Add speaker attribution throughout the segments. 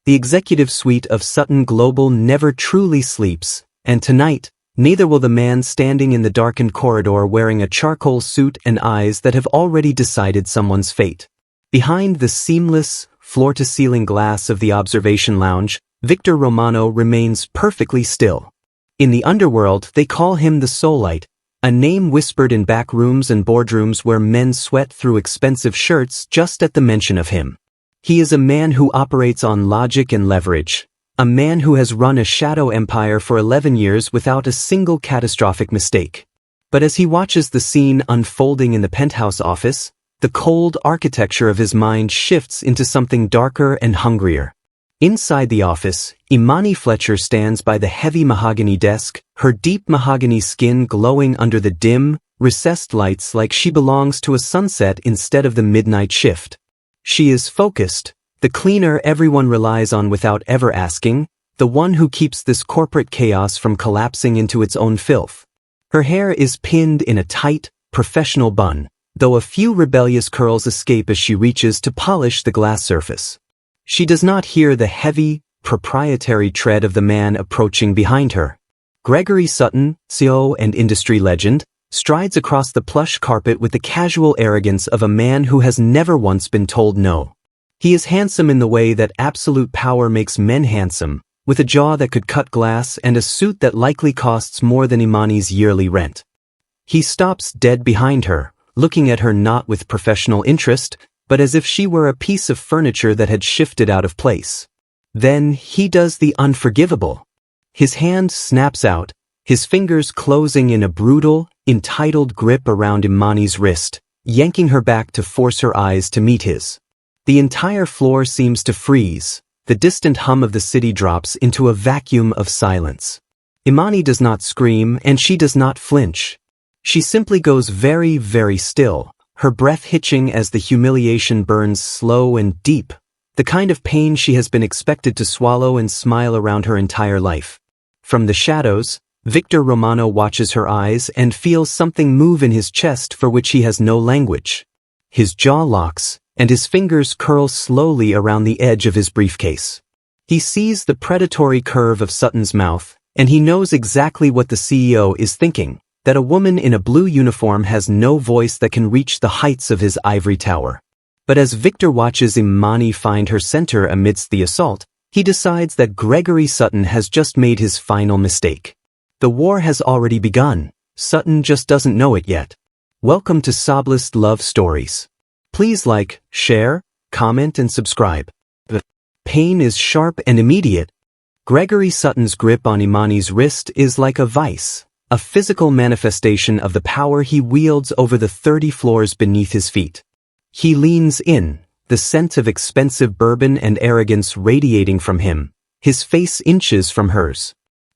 Speaker 1: The executive suite of Sutton Global never truly sleeps, and tonight, neither will the man standing in the darkened corridor wearing a charcoal suit and eyes that have already decided someone's fate. Behind the seamless, floor-to-ceiling glass of the observation lounge, Victor Romano remains perfectly still. In the underworld, they call him the Soulite, a name whispered in back rooms and boardrooms where men sweat through expensive shirts just at the mention of him. He is a man who operates on logic and leverage, a man who has run a shadow empire for 11 years without a single catastrophic mistake. But as he watches the scene unfolding in the penthouse office, the cold architecture of his mind shifts into something darker and hungrier. Inside the office, Imani Fletcher stands by the heavy mahogany desk, her deep mahogany skin glowing under the dim, recessed lights like she belongs to a sunset instead of the midnight shift. She is focused, the cleaner everyone relies on without ever asking, the one who keeps this corporate chaos from collapsing into its own filth. Her hair is pinned in a tight, professional bun, though a few rebellious curls escape as she reaches to polish the glass surface. She does not hear the heavy, proprietary tread of the man approaching behind her. Gregory Sutton, CEO and industry legend, strides across the plush carpet with the casual arrogance of a man who has never once been told no. He is handsome in the way that absolute power makes men handsome, with a jaw that could cut glass and a suit that likely costs more than Imani's yearly rent. He stops dead behind her, looking at her not with professional interest, but as if she were a piece of furniture that had shifted out of place. Then he does the unforgivable. His hand snaps out, his fingers closing in a brutal, entitled grip around Imani's wrist, yanking her back to force her eyes to meet his. The entire floor seems to freeze. The distant hum of the city drops into a vacuum of silence. Imani does not scream and she does not flinch. She simply goes very, very still, her breath hitching as the humiliation burns slow and deep, the kind of pain she has been expected to swallow and smile around her entire life. From the shadows, Victor Romano watches her eyes and feels something move in his chest for which he has no language. His jaw locks, and his fingers curl slowly around the edge of his briefcase. He sees the predatory curve of Sutton's mouth, and he knows exactly what the CEO is thinking, that a woman in a blue uniform has no voice that can reach the heights of his ivory tower. But as Victor watches Imani find her center amidst the assault, he decides that Gregory Sutton has just made his final mistake. The war has already begun. Sutton just doesn't know it yet. Welcome to SOBLESSED Love Stories. Please like, share, comment and subscribe. The pain is sharp and immediate. Gregory Sutton's grip on Imani's wrist is like a vice, a physical manifestation of the power he wields over the 30 floors beneath his feet. He leans in, the scent of expensive bourbon and arrogance radiating from him, his face inches from hers.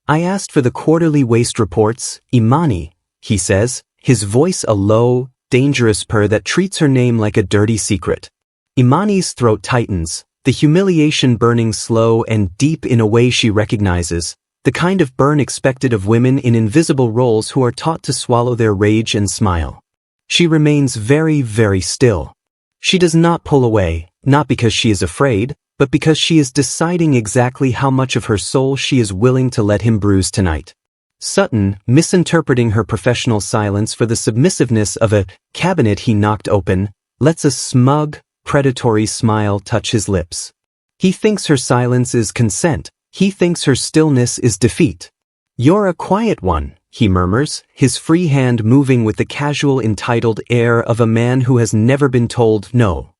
Speaker 1: I asked for the quarterly waste reports, Imani, he says, his voice a low, dangerous purr that treats her name like a dirty secret. Imani's throat tightens, the humiliation burning slow and deep in a way she recognizes, the kind of burn expected of women in invisible roles who are taught to swallow their rage and smile. She remains very, very still. She does not pull away, not because she is afraid, but because she is deciding exactly how much of her soul she is willing to let him bruise tonight. Sutton, misinterpreting her professional silence for the submissiveness of a cabinet he knocked open, lets a smug, predatory smile touch his lips. He thinks her silence is consent. He thinks her stillness is defeat. You're a quiet one, he murmurs, his free hand moving with the casual entitled air of a man who has never been told no.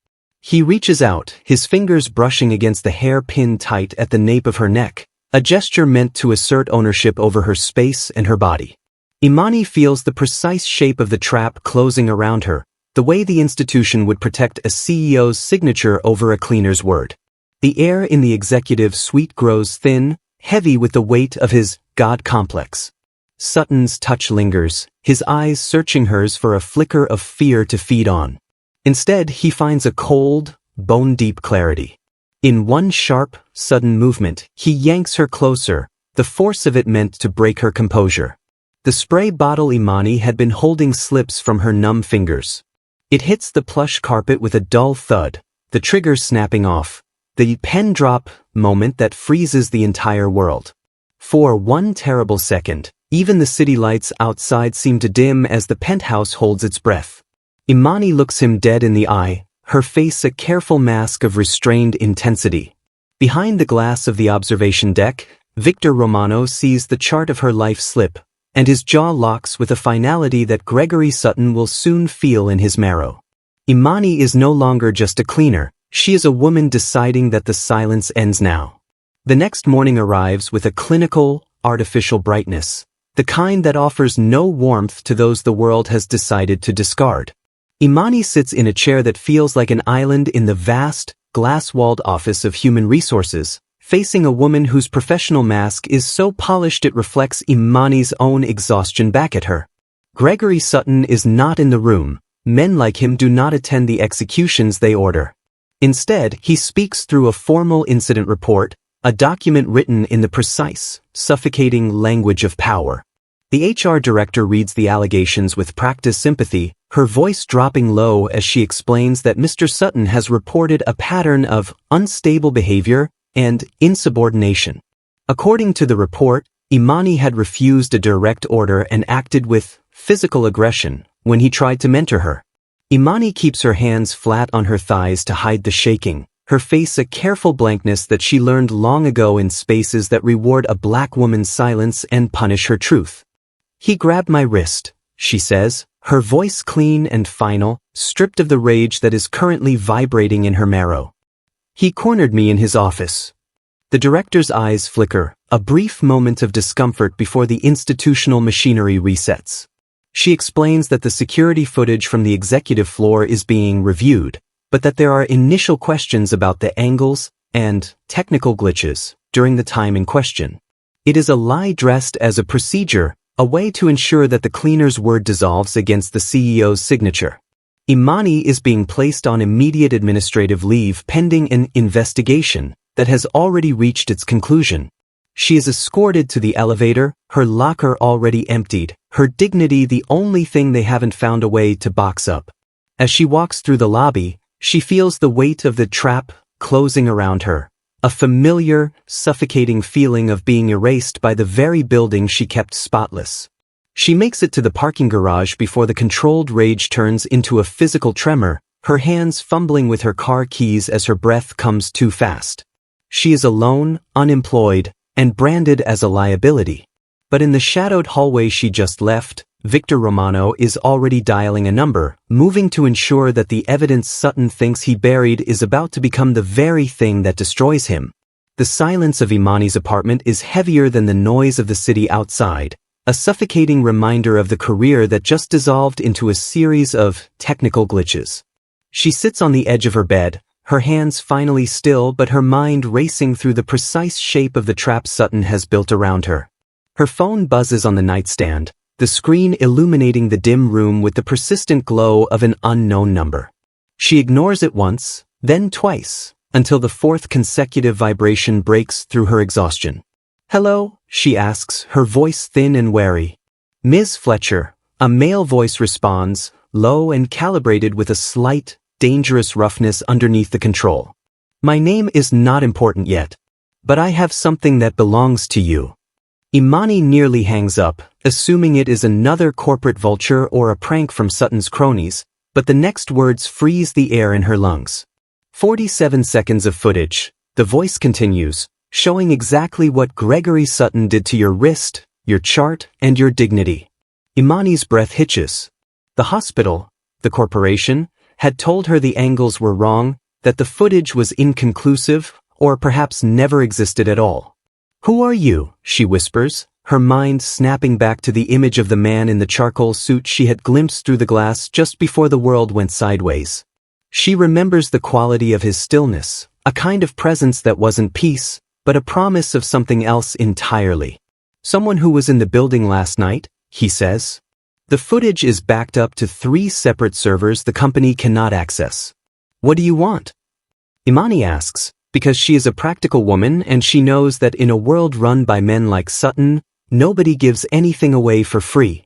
Speaker 1: He reaches out, his fingers brushing against the hair pinned tight at the nape of her neck, a gesture meant to assert ownership over her space and her body. Imani feels the precise shape of the trap closing around her, the way the institution would protect a CEO's signature over a cleaner's word. The air in the executive suite grows thin, heavy with the weight of his God complex. Sutton's touch lingers, his eyes searching hers for a flicker of fear to feed on. Instead, he finds a cold, bone-deep clarity. In one sharp, sudden movement, he yanks her closer, the force of it meant to break her composure. The spray bottle Imani had been holding slips from her numb fingers. It hits the plush carpet with a dull thud, the trigger snapping off, the pen drop moment that freezes the entire world. For one terrible second, even the city lights outside seem to dim as the penthouse holds its breath. Imani looks him dead in the eye, her face a careful mask of restrained intensity. Behind the glass of the observation deck, Victor Romano sees the chart of her life slip, and his jaw locks with a finality that Gregory Sutton will soon feel in his marrow. Imani is no longer just a cleaner, she is a woman deciding that the silence ends now. The next morning arrives with a clinical, artificial brightness, the kind that offers no warmth to those the world has decided to discard. Imani sits in a chair that feels like an island in the vast, glass-walled office of human resources, facing a woman whose professional mask is so polished it reflects Imani's own exhaustion back at her. Gregory Sutton is not in the room. Men like him do not attend the executions they order. Instead, he speaks through a formal incident report, a document written in the precise, suffocating language of power. The HR director reads the allegations with practiced sympathy, her voice dropping low as she explains that Mr. Sutton has reported a pattern of unstable behavior and insubordination. According to the report, Imani had refused a direct order and acted with physical aggression when he tried to mentor her. Imani keeps her hands flat on her thighs to hide the shaking, her face a careful blankness that she learned long ago in spaces that reward a black woman's silence and punish her truth. "He grabbed my wrist," she says, her voice clean and final, stripped of the rage that is currently vibrating in her marrow. "He cornered me in his office." The director's eyes flicker, a brief moment of discomfort before the institutional machinery resets. She explains that the security footage from the executive floor is being reviewed, but that there are initial questions about the angles and technical glitches during the time in question. It is a lie dressed as a procedure, a way to ensure that the cleaner's word dissolves against the CEO's signature. Imani is being placed on immediate administrative leave pending an investigation that has already reached its conclusion. She is escorted to the elevator, her locker already emptied, her dignity the only thing they haven't found a way to box up. As she walks through the lobby, she feels the weight of the trap closing around her, a familiar, suffocating feeling of being erased by the very building she kept spotless. She makes it to the parking garage before the controlled rage turns into a physical tremor, her hands fumbling with her car keys as her breath comes too fast. She is alone, unemployed, and branded as a liability. But in the shadowed hallway she just left, Victor Romano is already dialing a number, moving to ensure that the evidence Sutton thinks he buried is about to become the very thing that destroys him. The silence of Imani's apartment is heavier than the noise of the city outside, a suffocating reminder of the career that just dissolved into a series of technical glitches. She sits on the edge of her bed, her hands finally still but her mind racing through the precise shape of the trap Sutton has built around her. Her phone buzzes on the nightstand, the screen illuminating the dim room with the persistent glow of an unknown number. She ignores it once, then twice, until the fourth consecutive vibration breaks through her exhaustion. "Hello?" she asks, her voice thin and wary. "Ms. Fletcher," a male voice responds, low and calibrated with a slight, dangerous roughness underneath the control. "My name is not important yet, but I have something that belongs to you." Imani nearly hangs up, assuming it is another corporate vulture or a prank from Sutton's cronies, but the next words freeze the air in her lungs. 47 seconds of footage, the voice continues, showing exactly what Gregory Sutton did to your wrist, your chart, and your dignity. Imani's breath hitches. The hospital, the corporation, had told her the angles were wrong, that the footage was inconclusive, or perhaps never existed at all. "Who are you?" she whispers, her mind snapping back to the image of the man in the charcoal suit she had glimpsed through the glass just before the world went sideways. She remembers the quality of his stillness, a kind of presence that wasn't peace, but a promise of something else entirely. "Someone who was in the building last night," he says. The footage is backed up to 3 separate servers the company cannot access. "What do you want?" Imani asks, because she is a practical woman and she knows that in a world run by men like Sutton, nobody gives anything away for free.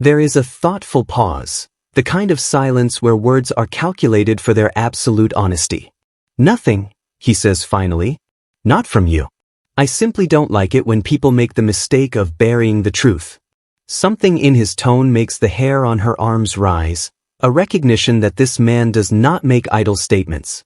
Speaker 1: There is a thoughtful pause, the kind of silence where words are calculated for their absolute honesty. "Nothing," he says finally. Not from you. I simply don't like it when people make the mistake of burying the truth. Something in his tone makes the hair on her arms rise, a recognition that this man does not make idle statements.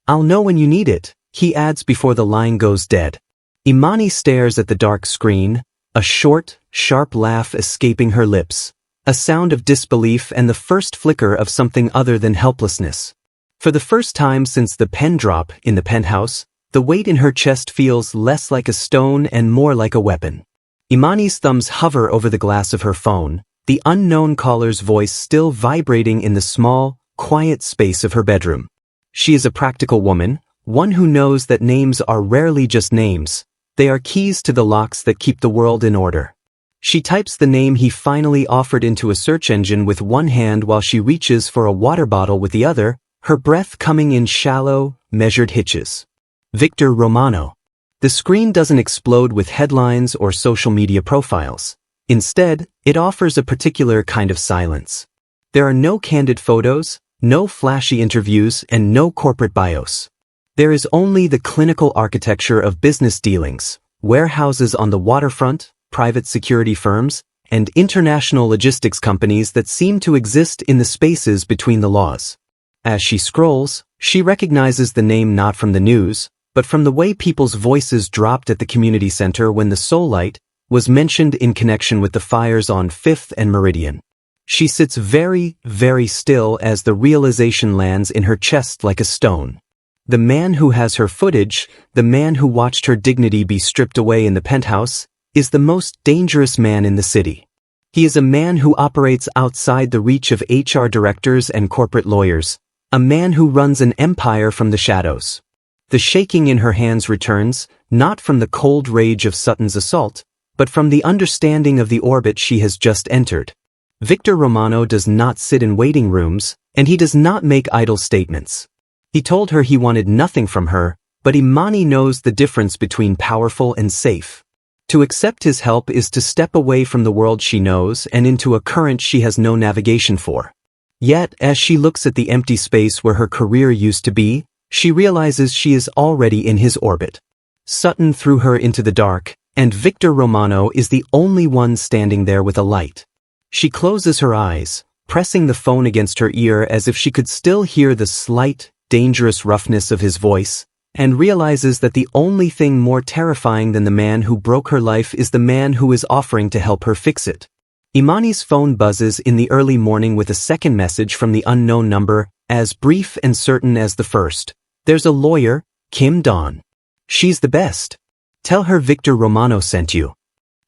Speaker 1: I'll know when you need it, he adds before the line goes dead. Imani stares at the dark screen, a short, sharp laugh escaping her lips, a sound of disbelief and the first flicker of something other than helplessness. For the first time since the pen drop in the penthouse, the weight in her chest feels less like a stone and more like a weapon. Imani's thumbs hover over the glass of her phone, the unknown caller's voice still vibrating in the small, quiet space of her bedroom. She is a practical woman, one who knows that names are rarely just names. They are keys to the locks that keep the world in order. She types the name he finally offered into a search engine with one hand while she reaches for a water bottle with the other, her breath coming in shallow, measured hitches. Victor Romano. The screen doesn't explode with headlines or social media profiles. Instead, it offers a particular kind of silence. There are no candid photos, no flashy interviews, and no corporate bios. There is only the clinical architecture of business dealings, warehouses on the waterfront, private security firms, and international logistics companies that seem to exist in the spaces between the laws. As she scrolls, she recognizes the name not from the news, but from the way people's voices dropped at the community center when the Soul Light was mentioned in connection with the fires on 5th and Meridian. She sits very, very still as the realization lands in her chest like a stone. The man who has her footage, the man who watched her dignity be stripped away in the penthouse, is the most dangerous man in the city. He is a man who operates outside the reach of HR directors and corporate lawyers, a man who runs an empire from the shadows. The shaking in her hands returns, not from the cold rage of Sutton's assault, but from the understanding of the orbit she has just entered. Victor Romano does not sit in waiting rooms, and he does not make idle statements. He told her he wanted nothing from her, but Imani knows the difference between powerful and safe. To accept his help is to step away from the world she knows and into a current she has no navigation for. Yet, as she looks at the empty space where her career used to be, she realizes she is already in his orbit. Sutton threw her into the dark, and Victor Romano is the only one standing there with a light. She closes her eyes, pressing the phone against her ear as if she could still hear the slight, dangerous roughness of his voice, and realizes that the only thing more terrifying than the man who broke her life is the man who is offering to help her fix it. Imani's phone buzzes in the early morning with a second message from the unknown number, as brief and certain as the first. There's a lawyer, Kim Dawn. She's the best. Tell her Victor Romano sent you.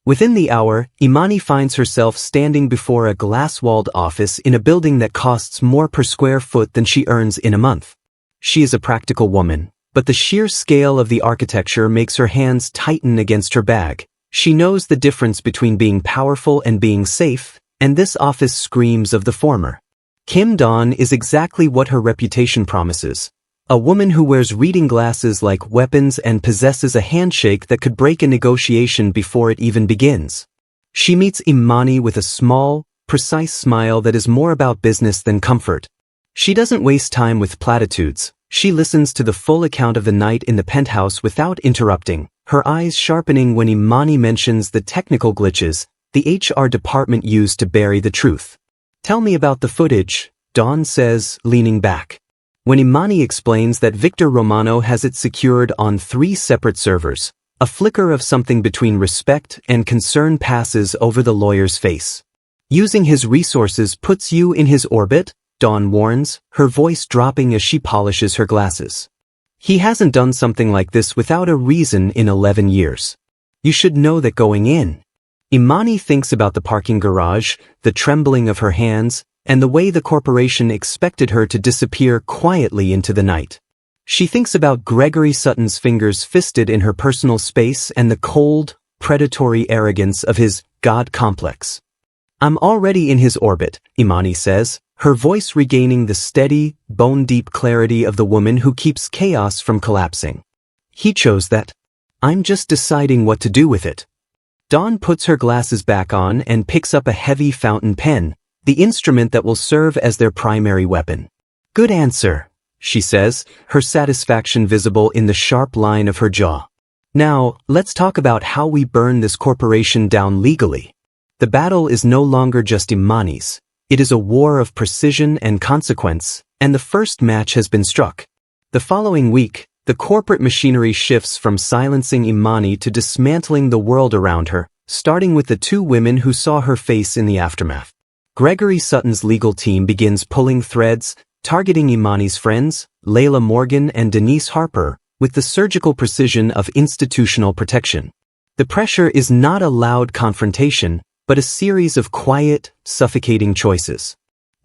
Speaker 1: Within the hour, Imani finds herself standing before a glass-walled office in a building that costs more per square foot than she earns in a month. She is a practical woman, but the sheer scale of the architecture makes her hands tighten against her bag. She knows the difference between being powerful and being safe, and this office screams of the former. Kim Dawn is exactly what her reputation promises. A woman who wears reading glasses like weapons and possesses a handshake that could break a negotiation before it even begins. She meets Imani with a small, precise smile that is more about business than comfort. She doesn't waste time with platitudes. She listens to the full account of the night in the penthouse without interrupting, her eyes sharpening when Imani mentions the technical glitches the HR department used to bury the truth. Tell me about the footage, Dawn says, leaning back. When Imani explains that Victor Romano has it secured on 3 separate servers, a flicker of something between respect and concern passes over the lawyer's face. Using his resources puts you in his orbit, Dawn warns, her voice dropping as she polishes her glasses. He hasn't done something like this without a reason in 11 years. You should know that going in. Imani thinks about the parking garage, the trembling of her hands, and the way the corporation expected her to disappear quietly into the night. She thinks about Gregory Sutton's fingers fisted in her personal space and the cold, predatory arrogance of his God complex. I'm already in his orbit, Imani says, her voice regaining the steady, bone-deep clarity of the woman who keeps chaos from collapsing. He chose that. I'm just deciding what to do with it. Dawn puts her glasses back on and picks up a heavy fountain pen, the instrument that will serve as their primary weapon. Good answer, she says, her satisfaction visible in the sharp line of her jaw. Now, let's talk about how we burn this corporation down legally. The battle is no longer just Imani's. It is a war of precision and consequence, and the first match has been struck. The following week, the corporate machinery shifts from silencing Imani to dismantling the world around her, starting with the two women who saw her face in the aftermath. Gregory Sutton's legal team begins pulling threads, targeting Imani's friends, Layla Morgan and Denise Harper, with the surgical precision of institutional protection. The pressure is not a loud confrontation, but a series of quiet, suffocating choices.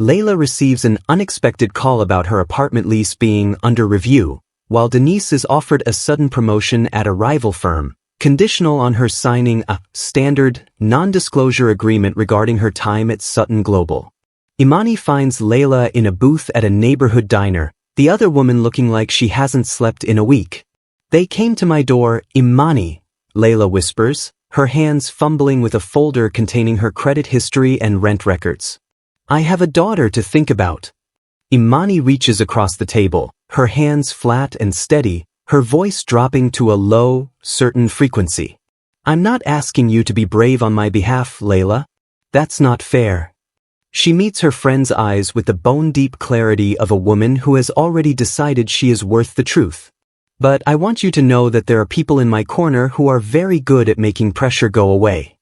Speaker 1: Layla receives an unexpected call about her apartment lease being under review, while Denise is offered a sudden promotion at a rival firm, conditional on her signing a standard, non-disclosure agreement regarding her time at Sutton Global. Imani finds Layla in a booth at a neighborhood diner, the other woman looking like she hasn't slept in a week. "They came to my door, Imani," Layla whispers, her hands fumbling with a folder containing her credit history and rent records. "I have a daughter to think about." Imani reaches across the table, her hands flat and steady, her voice dropping to a low, certain frequency. "I'm not asking you to be brave on my behalf, Layla. That's not fair." She meets her friend's eyes with the bone-deep clarity of a woman who has already decided she is worth the truth. "But I want you to know that there are people in my corner who are very good at making pressure go away."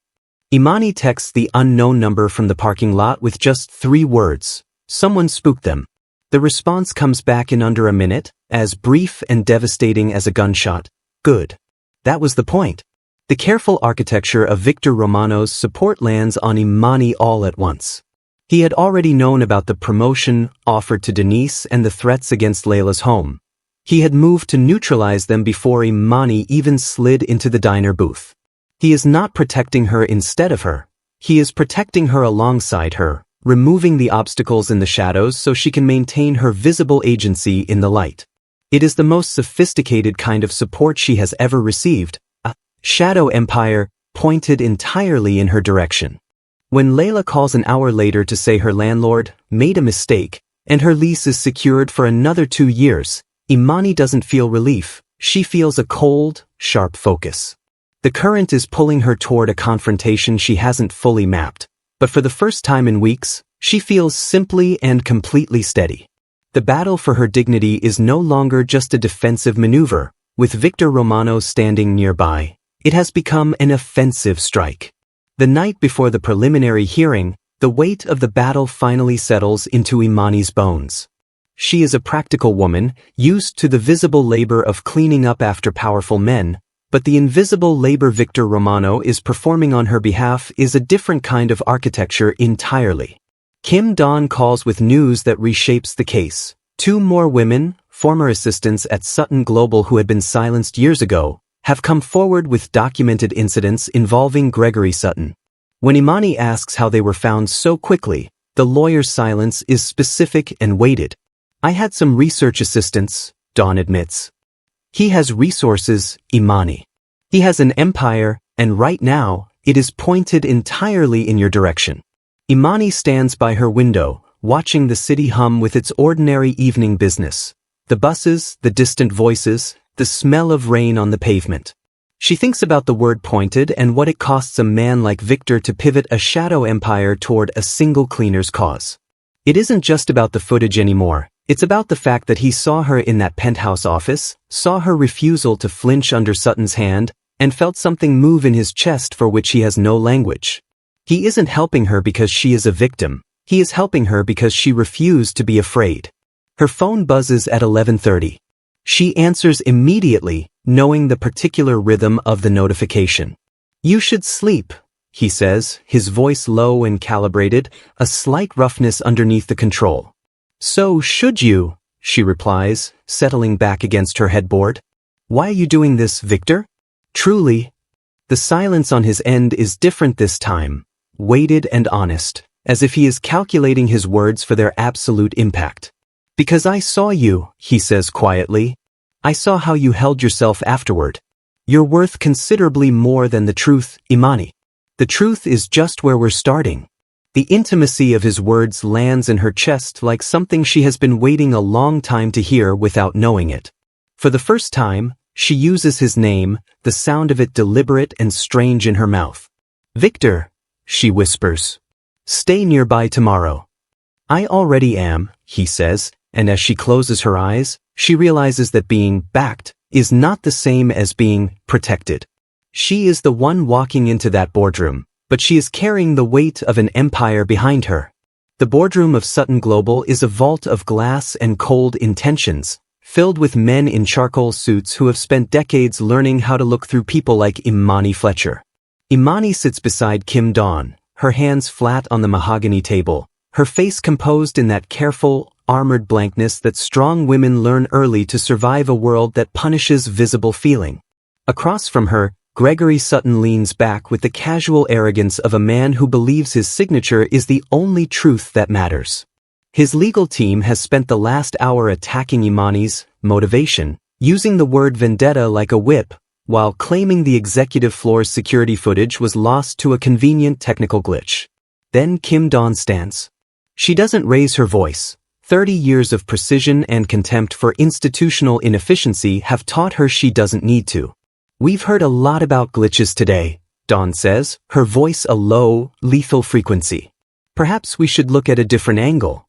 Speaker 1: Imani texts the unknown number from the parking lot with just 3 words. Someone spooked them. The response comes back in under a minute, as brief and devastating as a gunshot. Good. That was the point. The careful architecture of Victor Romano's support lands on Imani all at once. He had already known about the promotion offered to Denise and the threats against Layla's home. He had moved to neutralize them before Imani even slid into the diner booth. He is not protecting her instead of her. He is protecting her alongside her, removing the obstacles in the shadows so she can maintain her visible agency in the light. It is the most sophisticated kind of support she has ever received, a shadow empire pointed entirely in her direction. When Layla calls an hour later to say her landlord made a mistake and her lease is secured for another 2 years, Imani doesn't feel relief. She feels a cold, sharp focus. The current is pulling her toward a confrontation she hasn't fully mapped, but for the first time in weeks, she feels simply and completely steady. The battle for her dignity is no longer just a defensive maneuver, with Victor Romano standing nearby. It has become an offensive strike. The night before the preliminary hearing, the weight of the battle finally settles into Imani's bones. She is a practical woman, used to the visible labor of cleaning up after powerful men, but the invisible labor Victor Romano is performing on her behalf is a different kind of architecture entirely. Kim Dawn calls with news that reshapes the case. 2 more women, former assistants at Sutton Global who had been silenced years ago, have come forward with documented incidents involving Gregory Sutton. When Imani asks how they were found so quickly, the lawyer's silence is specific and weighted. "I had some research assistants," Dawn admits. "He has resources, Imani. He has an empire, and right now, it is pointed entirely in your direction." Imani stands by her window, watching the city hum with its ordinary evening business. The buses, the distant voices, the smell of rain on the pavement. She thinks about the word pointed and what it costs a man like Victor to pivot a shadow empire toward a single cleaner's cause. It isn't just about the footage anymore. It's about the fact that he saw her in that penthouse office, saw her refusal to flinch under Sutton's hand, and felt something move in his chest for which he has no language. He isn't helping her because she is a victim. He is helping her because she refused to be afraid. Her phone buzzes at 11:30. She answers immediately, knowing the particular rhythm of the notification. "You should sleep," he says, his voice low and calibrated, a slight roughness underneath the control. "So should you," she replies, settling back against her headboard. "Why are you doing this, Victor?" Truly, the silence on his end is different this time, weighted and honest, as if he is calculating his words for their absolute impact. "Because I saw you," he says quietly. "I saw how you held yourself afterward. You're worth considerably more than the truth, Imani. The truth is just where we're starting." The intimacy of his words lands in her chest like something she has been waiting a long time to hear without knowing it. For the first time, she uses his name, the sound of it deliberate and strange in her mouth. "Victor," she whispers. "Stay nearby tomorrow." "I already am," he says, and as she closes her eyes, she realizes that being backed is not the same as being protected. She is the one walking into that boardroom, but she is carrying the weight of an empire behind her. The boardroom of Sutton Global is a vault of glass and cold intentions, filled with men in charcoal suits who have spent decades learning how to look through people like Imani Fletcher. Imani sits beside Kim Dawn, her hands flat on the mahogany table, her face composed in that careful, armored blankness that strong women learn early to survive a world that punishes visible feeling. Across from her, Gregory Sutton leans back with the casual arrogance of a man who believes his signature is the only truth that matters. His legal team has spent the last hour attacking Imani's motivation, using the word vendetta like a whip, while claiming the executive floor's security footage was lost to a convenient technical glitch. Then Kim Dawn stands. She doesn't raise her voice. 30 years of precision and contempt for institutional inefficiency have taught her she doesn't need to. "We've heard a lot about glitches today," Dawn says, her voice a low, lethal frequency. "Perhaps we should look at a different angle."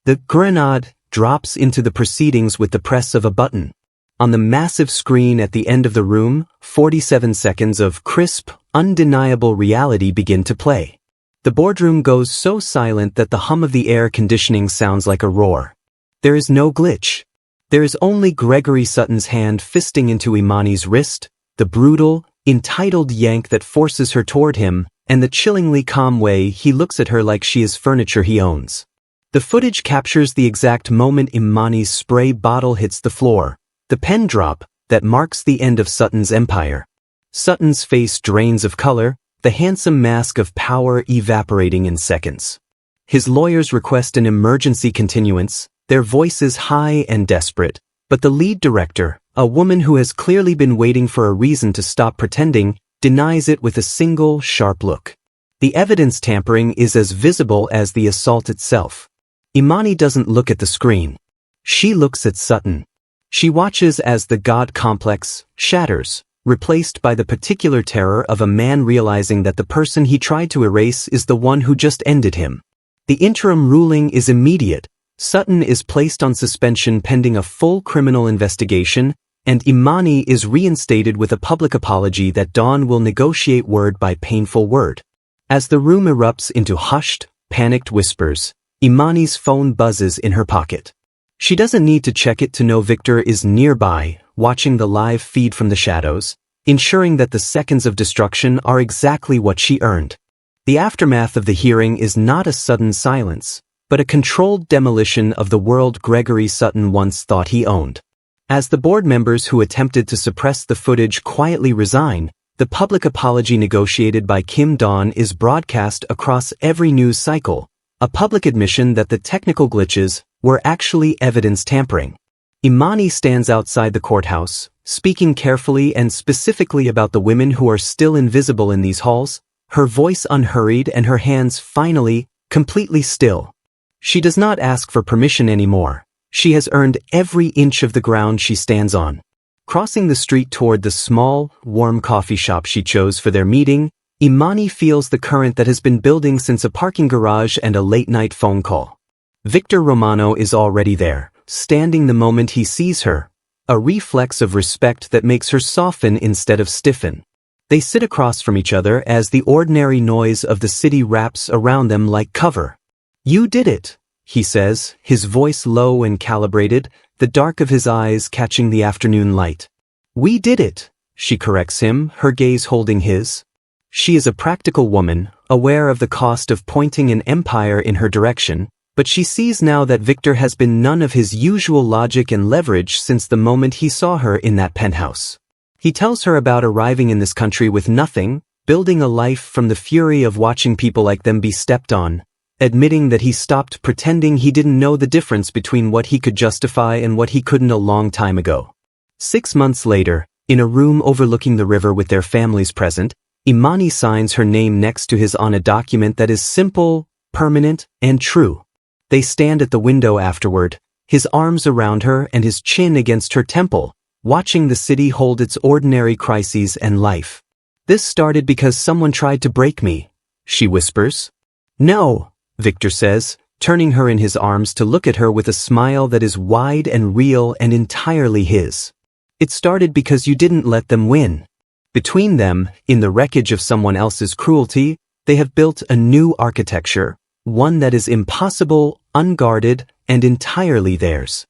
Speaker 1: The grenade drops into the proceedings with the press of a button. On the massive screen at the end of the room, 47 seconds of crisp, undeniable reality begin to play. The boardroom goes so silent that the hum of the air conditioning sounds like a roar. There is no glitch. There is only Gregory Sutton's hand fisting into Imani's wrist, the brutal, entitled yank that forces her toward him, and the chillingly calm way he looks at her like she is furniture he owns. The footage captures the exact moment Imani's spray bottle hits the floor, the pen drop that marks the end of Sutton's empire. Sutton's face drains of color, the handsome mask of power evaporating in seconds. His lawyers request an emergency continuance, their voices high and desperate, but the lead director, a woman who has clearly been waiting for a reason to stop pretending, denies it with a single, sharp look. The evidence tampering is as visible as the assault itself. Imani doesn't look at the screen. She looks at Sutton. She watches as the God complex shatters, replaced by the particular terror of a man realizing that the person he tried to erase is the one who just ended him. The interim ruling is immediate. Sutton is placed on suspension pending a full criminal investigation, and Imani is reinstated with a public apology that Dawn will negotiate word by painful word. As the room erupts into hushed, panicked whispers, Imani's phone buzzes in her pocket. She doesn't need to check it to know Victor is nearby, watching the live feed from the shadows, ensuring that the seconds of destruction are exactly what she earned. The aftermath of the hearing is not a sudden silence, but a controlled demolition of the world Gregory Sutton once thought he owned. As the board members who attempted to suppress the footage quietly resign, the public apology negotiated by Kim Dawn is broadcast across every news cycle, a public admission that the technical glitches were actually evidence tampering. Imani stands outside the courthouse, speaking carefully and specifically about the women who are still invisible in these halls, her voice unhurried and her hands finally, completely still. She does not ask for permission anymore. She has earned every inch of the ground she stands on. Crossing the street toward the small, warm coffee shop she chose for their meeting, Imani feels the current that has been building since a parking garage and a late-night phone call. Victor Romano is already there, standing the moment he sees her, a reflex of respect that makes her soften instead of stiffen. They sit across from each other as the ordinary noise of the city wraps around them like cover. "You did it," he says, his voice low and calibrated, the dark of his eyes catching the afternoon light. "We did it," she corrects him, her gaze holding his. She is a practical woman, aware of the cost of pointing an empire in her direction, but she sees now that Victor has been none of his usual logic and leverage since the moment he saw her in that penthouse. He tells her about arriving in this country with nothing, building a life from the fury of watching people like them be stepped on, admitting that he stopped pretending he didn't know the difference between what he could justify and what he couldn't a long time ago. 6 months later, in a room overlooking the river with their families present, Imani signs her name next to his on a document that is simple, permanent, and true. They stand at the window afterward, his arms around her and his chin against her temple, watching the city hold its ordinary crises and life. This started because someone tried to break me, she whispers. No, Victor says, turning her in his arms to look at her with a smile that is wide and real and entirely his. It started because you didn't let them win. Between them, in the wreckage of someone else's cruelty, they have built a new architecture, one that is impossible, unguarded, and entirely theirs.